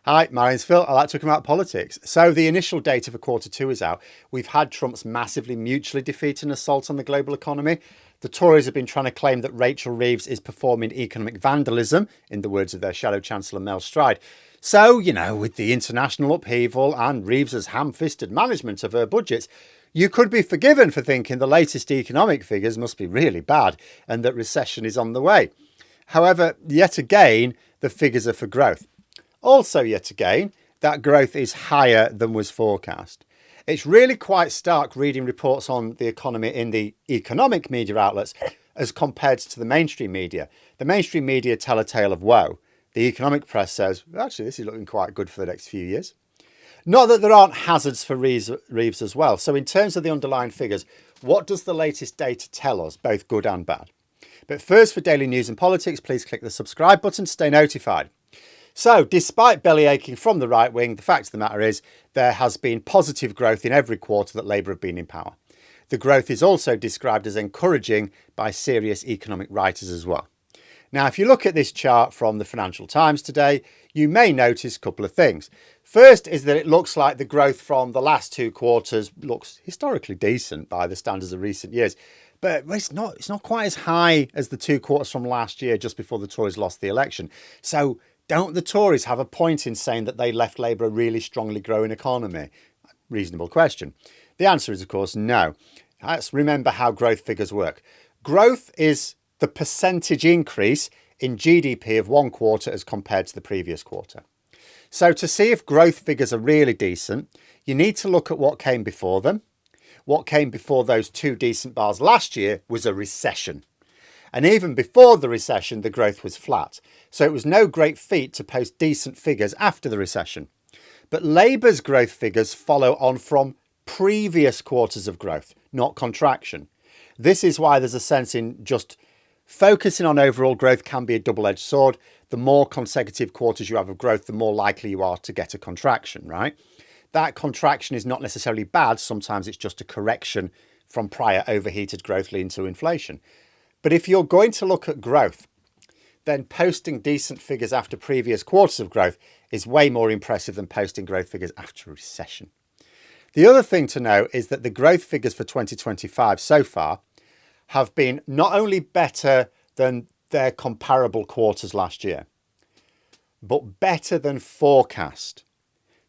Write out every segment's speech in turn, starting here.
Hi, my name's Phil. I like talking about politics. So the initial data for quarter two is out. We've had Trump's massively mutually defeating assault on the global economy. The Tories have been trying to claim that Rachel Reeves is performing economic vandalism, in the words of their shadow chancellor Mel Stride. So, with the international upheaval and Reeves's ham-fisted management of her budgets, you could be forgiven for thinking the latest economic figures must be really bad and that recession is on the way. However, yet again, the figures are for growth. Also, yet again, that growth is higher than was forecast. It's really quite stark reading reports on the economy in the economic media outlets as compared to the mainstream media. The mainstream media tell a tale of woe. The economic press says, actually, this is looking quite good for the next few years. Not that there aren't hazards for Reeves as well. So in terms of the underlying figures, what does the latest data tell us, both good and bad? But first, for daily news and politics, please click the subscribe button to stay notified. So, despite belly aching from the right wing, the fact of the matter is there has been positive growth in every quarter that Labour have been in power. The growth is also described as encouraging by serious economic writers as well. Now, if you look at this chart from the Financial Times today, you may notice a couple of things. First is that it looks like the growth from the last two quarters looks historically decent by the standards of recent years. But it's not quite as high as the two quarters from last year, just before the Tories lost the election. So don't the Tories have a point in saying that they left Labour a really strongly growing economy? Reasonable question. The answer is, of course, no. Let's remember how growth figures work. Growth is the percentage increase in GDP of one quarter as compared to the previous quarter. So to see if growth figures are really decent, you need to look at what came before them. What came before those two decent bars last year was a recession. And even before the recession, the growth was flat. So it was no great feat to post decent figures after the recession. But Labour's growth figures follow on from previous quarters of growth, not contraction. This is why there's a sense in just focusing on overall growth can be a double-edged sword. The more consecutive quarters you have of growth, the more likely you are to get a contraction, right? That contraction is not necessarily bad. Sometimes it's just a correction from prior overheated growth leading to inflation. But if you're going to look at growth, then posting decent figures after previous quarters of growth is way more impressive than posting growth figures after a recession. The other thing to know is that the growth figures for 2025 so far have been not only better than their comparable quarters last year, but better than forecast.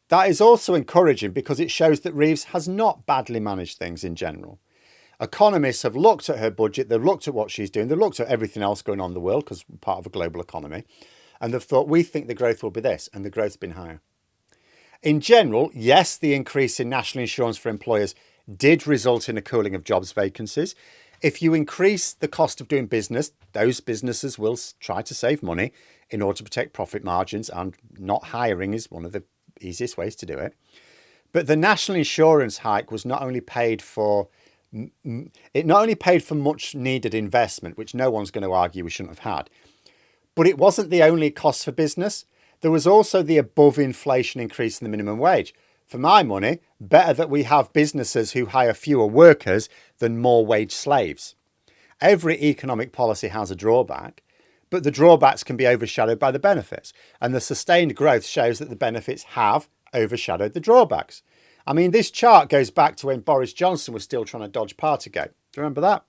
That is also encouraging because it shows that Reeves has not badly managed things in general. Economists have looked at her budget, they've looked at what she's doing, they've looked at everything else going on in the world because we're part of a global economy, and they've thought, we think the growth will be this, and the growth's been higher. In general, yes, the increase in national insurance for employers did result in a cooling of jobs vacancies. If you increase the cost of doing business, those businesses will try to save money in order to protect profit margins, and not hiring is one of the easiest ways to do it. But the national insurance hike was not only paid for much needed investment, which no one's going to argue we shouldn't have had, but it wasn't the only cost for business. There was also the above inflation increase in the minimum wage. For my money, better that we have businesses who hire fewer workers than more wage slaves. Every economic policy has a drawback, but the drawbacks can be overshadowed by the benefits. And the sustained growth shows that the benefits have overshadowed the drawbacks. I mean, this chart goes back to when Boris Johnson was still trying to dodge Partygate. Do you remember that?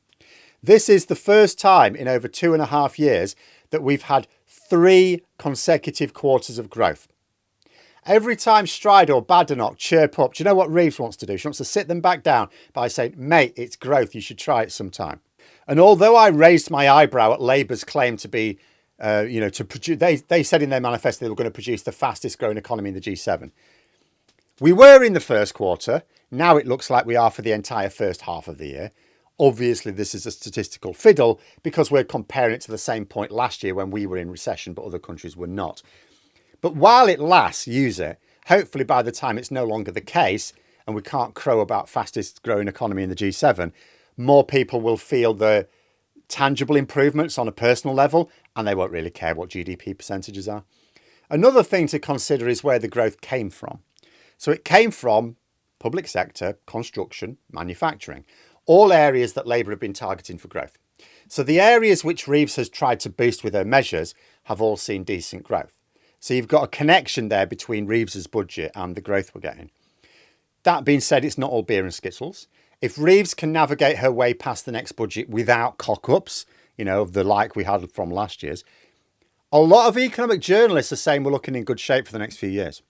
This is the first time in over 2.5 years that we've had 3 consecutive quarters of growth. Every time Stride or Badenoch chirp up, do you know what Reeves wants to do? She wants to sit them back down by saying, mate, it's growth, you should try it sometime. And although I raised my eyebrow at Labour's claim to be, to produce, they said in their manifesto they were going to produce the fastest growing economy in the G7. We were in the first quarter. Now it looks like we are for the entire first half of the year. Obviously, this is a statistical fiddle because we're comparing it to the same point last year when we were in recession, but other countries were not. But while it lasts, use it. Hopefully by the time it's no longer the case and we can't crow about fastest growing economy in the G7, more people will feel the tangible improvements on a personal level and they won't really care what GDP percentages are. Another thing to consider is where the growth came from. So it came from public sector, construction, manufacturing, all areas that Labour have been targeting for growth. So the areas which Reeves has tried to boost with her measures have all seen decent growth. So you've got a connection there between Reeves's budget and the growth we're getting. That being said, it's not all beer and skittles. If Reeves can navigate her way past the next budget without cock-ups, of the like we had from last year's, a lot of economic journalists are saying we're looking in good shape for the next few years.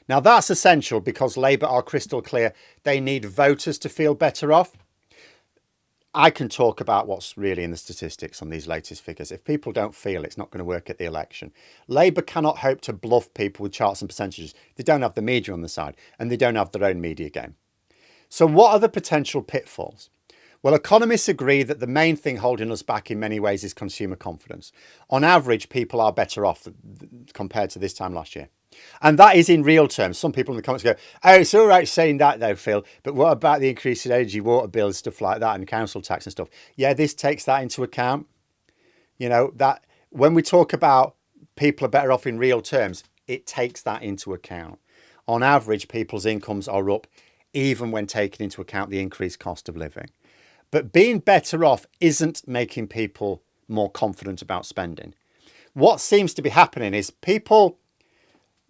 Now, that's essential because Labour are crystal clear they need voters to feel better off. I can talk about what's really in the statistics on these latest figures. If people don't feel it's not going to work at the election. Labour cannot hope to bluff people with charts and percentages. They don't have the media on the side and they don't have their own media game. So what are the potential pitfalls? Well, economists agree that the main thing holding us back in many ways is consumer confidence. On average, people are better off compared to this time last year. And that is in real terms. Some people in the comments go, oh, it's all right saying that though, Phil, but what about the increase in energy, water bills, stuff like that, and council tax and stuff? Yeah, this takes that into account. That when we talk about people are better off in real terms, it takes that into account. On average, people's incomes are up even when taking into account the increased cost of living. But being better off isn't making people more confident about spending. What seems to be happening is people,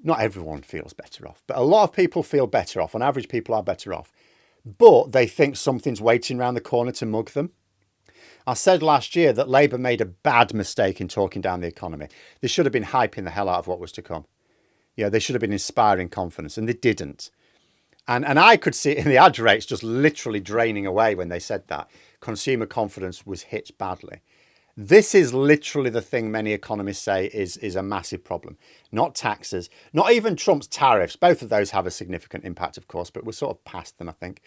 not everyone feels better off, but a lot of people feel better off. On average, people are better off, but they think something's waiting around the corner to mug them. I said last year that Labour made a bad mistake in talking down the economy. They should have been hyping the hell out of what was to come. They should have been inspiring confidence, and they didn't. And I could see it in the ad rates just literally draining away when they said that. Consumer confidence was hit badly. This is literally the thing many economists say is a massive problem. Not taxes, not even Trump's tariffs. Both of those have a significant impact, of course, but we're sort of past them, I think.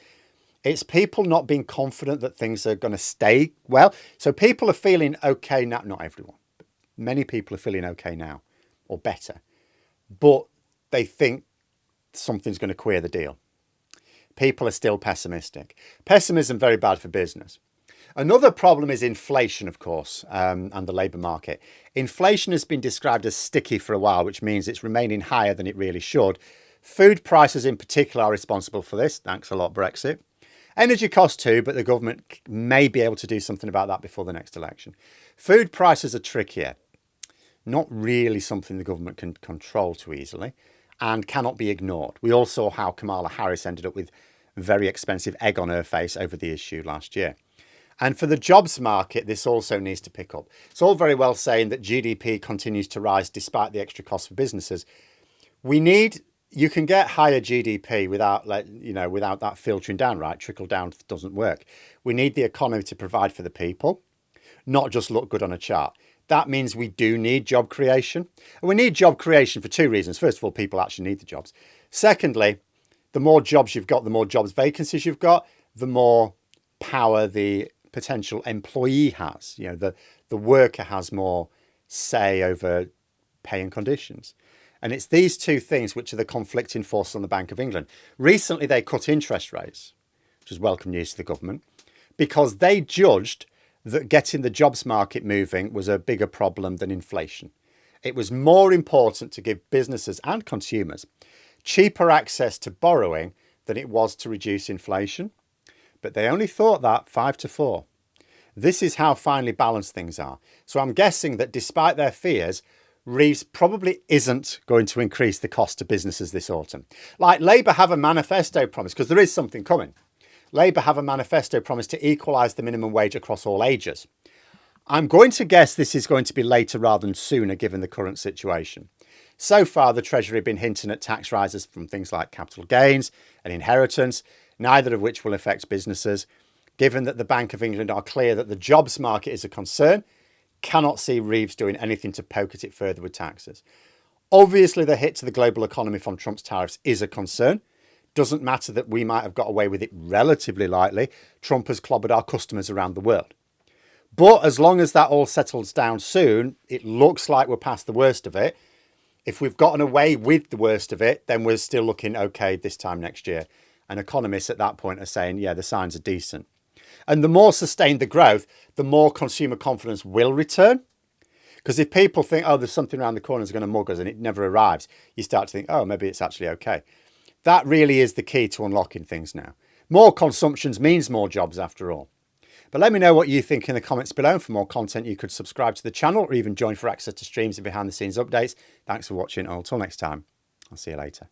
It's people not being confident that things are going to stay well. So people are feeling okay now. Not everyone, but many people are feeling okay now or better. But they think something's going to queer the deal. People are still pessimistic. Pessimism very bad for business. Another problem is inflation, of course, and the labour market. Inflation has been described as sticky for a while, which means it's remaining higher than it really should. Food prices in particular are responsible for this. Thanks a lot, Brexit. Energy costs too, but the government may be able to do something about that before the next election. Food prices are trickier. Not really something the government can control too easily and cannot be ignored. We all saw how Kamala Harris ended up with very expensive egg on her face over the issue last year. And for the jobs market, this also needs to pick up. It's all very well saying that GDP continues to rise despite the extra cost for businesses. You can get higher GDP without that filtering down, right? Trickle down doesn't work. We need the economy to provide for the people, not just look good on a chart. That means we do need job creation. And we need job creation for two reasons. First of all, people actually need the jobs. Secondly, the more jobs you've got, the more jobs vacancies you've got, the more power the potential employee has. The worker has more say over pay and conditions. And it's these two things which are the conflicting forces on the Bank of England. Recently, they cut interest rates, which is welcome news to the government, because they judged that getting the jobs market moving was a bigger problem than inflation. It was more important to give businesses and consumers cheaper access to borrowing than it was to reduce inflation. But they only thought that 5-4. This is how finely balanced things are. So I'm guessing that despite their fears, Reeves probably isn't going to increase the cost to businesses this autumn. Like Labour have a manifesto promise, because there is something coming. Labour have a manifesto promise to equalise the minimum wage across all ages. I'm going to guess this is going to be later rather than sooner, given the current situation. So far, the Treasury have been hinting at tax rises from things like capital gains and inheritance, neither of which will affect businesses. Given that the Bank of England are clear that the jobs market is a concern, cannot see Reeves doing anything to poke at it further with taxes. Obviously, the hit to the global economy from Trump's tariffs is a concern. Doesn't matter that we might have got away with it relatively lightly. Trump has clobbered our customers around the world. But as long as that all settles down soon, it looks like we're past the worst of it. If we've gotten away with the worst of it, then we're still looking okay this time next year. And economists at that point are saying, yeah, the signs are decent. And the more sustained the growth, the more consumer confidence will return. Because if people think, oh, there's something around the corner that's going to mug us and it never arrives, you start to think, oh, maybe it's actually okay. That really is the key to unlocking things now. More consumption means more jobs after all. But let me know what you think in the comments below. And for more content, you could subscribe to the channel or even join for access to streams and behind the scenes updates. Thanks for watching. Until next time, I'll see you later.